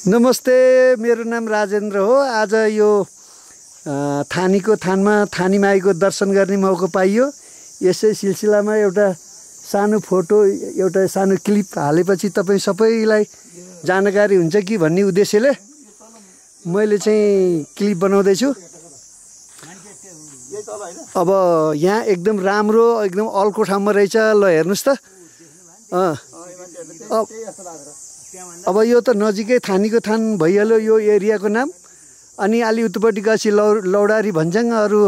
नमस्ते, मेरो नाम राजेन्द्र हो। आज यो थानीको थानमा थानी माईको दर्शन गर्ने मौका पाइयो। यसै सिलसिलामा एउटा सानो फोटो, एउटा सानो क्लिप हालेपछि तपाईँ सबैलाई जानकारी हुन्छ कि भन्ने उद्देश्यले मैले चाहिँ क्लिप बनाउँदैछु। अब यहाँ एकदम राम्रो, एकदम अल्को ठाउँमा रहेछ। ल हेर्नुहोस् त। अब यो त नजिकै थानीको थान भइहाल्यो यो एरियाको नाम। अनि अलि उतापट्टि गएपछि लौडारी भन्छन्। अरू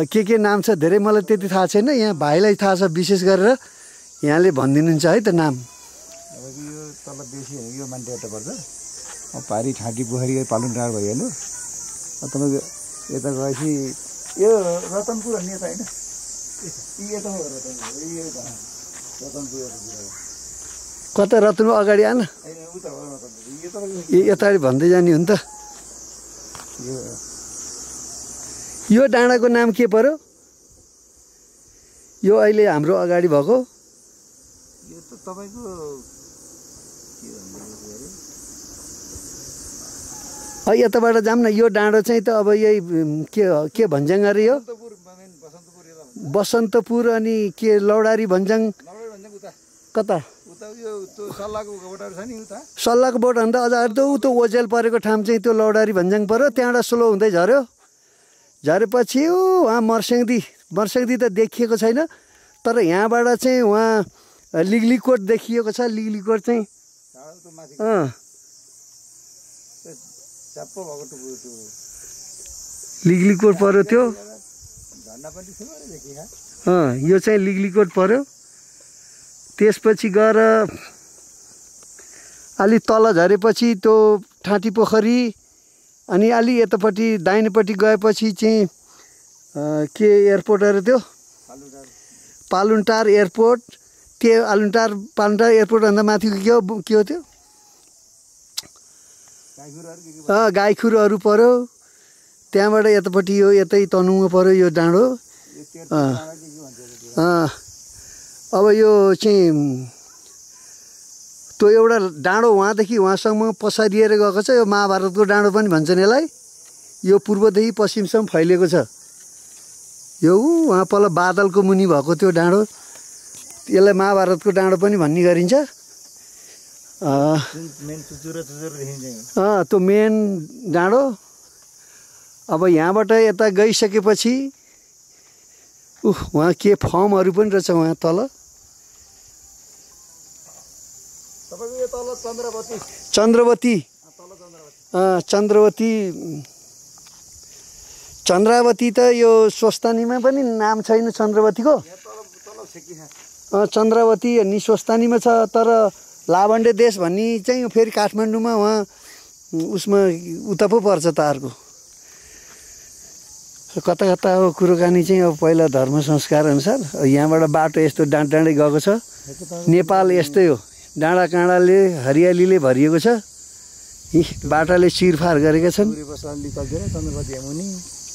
के नाम छ धेरै मलाई त्यति थाहा छैन। यहाँ भाइलाई थाहा छ विशेष गरेर, यहाँले भनिदिनुहुन्छ है त नाम। अब यो तल बेसी यो मान्छेबाट पर्छ। अब पारी ठाँटी पोखरी पालुन टाढ भइहाल्यो। तपाईँको यता गएपछि यो रतनपुर भन्ने यता होइन, यता हो रतनपुर। कता रतनपुर अगाडि आएन, यता भन्दै जाने हो नि त। यो डाँडाको नाम के पर्यो? यो अहिले हाम्रो अगाडि भएको यो त तपाईँको यताबाट जाऊँ न। यो डाँडो चाहिँ त अब यही के भन्छन् अरे, यो बसन्तपुर। अनि के लौडारी भन्छन् कता? सल्लाहको बोट भन्दा अझ त्यो ओजेल परेको ठाउँ चाहिँ त्यो लौडारी भन्ज्याङ पऱ्यो। त्यहाँबाट स्लो हुँदै झऱ्यो। झरेपछि उहाँ मर्स्याङदी त देखिएको छैन, तर यहाँबाट चाहिँ उहाँ लिगलिकोट देखिएको छ। लिगलिकोट चाहिँ लिगलिकोट पऱ्यो त्यो। यो चाहिँ लिगलिकोट पऱ्यो। त्यसपछि गएर अलि तल झरेपछि त्यो ठाँटी पोखरी। अनि अलि यतापट्टि दाहिनेपट्टि गएपछि चाहिँ के एयरपोर्ट अरे त्यो पालुनटार एयरपोर्ट। त्यो पालुनटार एयरपोर्ट भन्दा माथिको के हो त्यो? गाईखुरहरू पऱ्यो। त्यहाँबाट यतापट्टि यो यतै तनुमा पऱ्यो यो डाँडो। अब यो चाहिँ त्यो एउटा डाँडो वहाँदेखि वहाँसम्म पसारिएर गएको छ। यो महाभारतको डाँडो पनि भन्छन् यसलाई। यो पूर्वदेखि पश्चिमसम्म फैलिएको छ। यो वहाँ पल्ल बादलको मुनि भएको त्यो डाँडो, यसलाई महाभारतको डाँडो पनि भन्ने गरिन्छ। त्यो मेन डाँडो। अब यहाँबाट यता गइसकेपछि वहाँ के फर्महरू पनि रहेछ वहाँ तल। चन्द्रावती त यो स्वस्तानीमा पनि नाम छैन चन्द्रवतीको। चन्द्रावती अनि स्वस्तानीमा छ, तर लाभण्डे देश भन्ने चाहिँ फेरि काठमाडौँमा उहाँ उसमा उता पो पर्छ त अर्को। कता कता अब कुरोकानी चाहिँ अब पहिला धर्म संस्कार अनुसार यहाँबाट बाटो यस्तो डाँडै गएको छ। नेपाल यस्तै हो, डाँडा काँडाले हरियालीले भरिएको छ। बाटाले चिरफार गरेका छन्।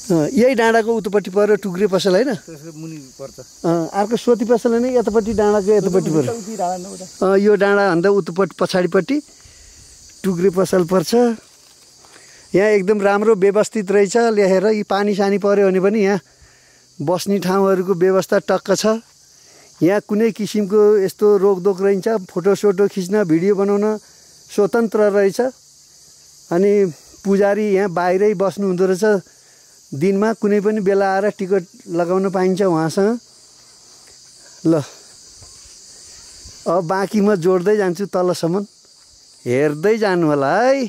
यही डाँडाको उतापट्टि पऱ्यो टुक्रे पसल होइन, अर्को सोती पसल होइन, यतापट्टि डाँडाको यतापट्टि पऱ्यो। यो डाँडाभन्दा उतापट्टि पछाडिपट्टि टुक्रे पसल पर्छ। यहाँ एकदम राम्रो व्यवस्थित रहेछ। लेखेर यी पानी सानी पऱ्यो भने पनि यहाँ बस्ने ठाउँहरूको व्यवस्था टक्क छ। यहाँ कुनै किसिमको यस्तो रोकदोक रहन्छ, फोटोसोटो खिच्न भिडियो बनाउन स्वतन्त्र रहेछ। अनि पुजारी यहाँ बाहिरै बस्नु हुँदो रहेछ। दिनमा कुनै पनि बेला आएर टिकट लगाउन पाइन्छ उहाँसँग। ल अब बाँकी म जोड्दै जान्छु तलसम्म, हेर्दै जानु होला है।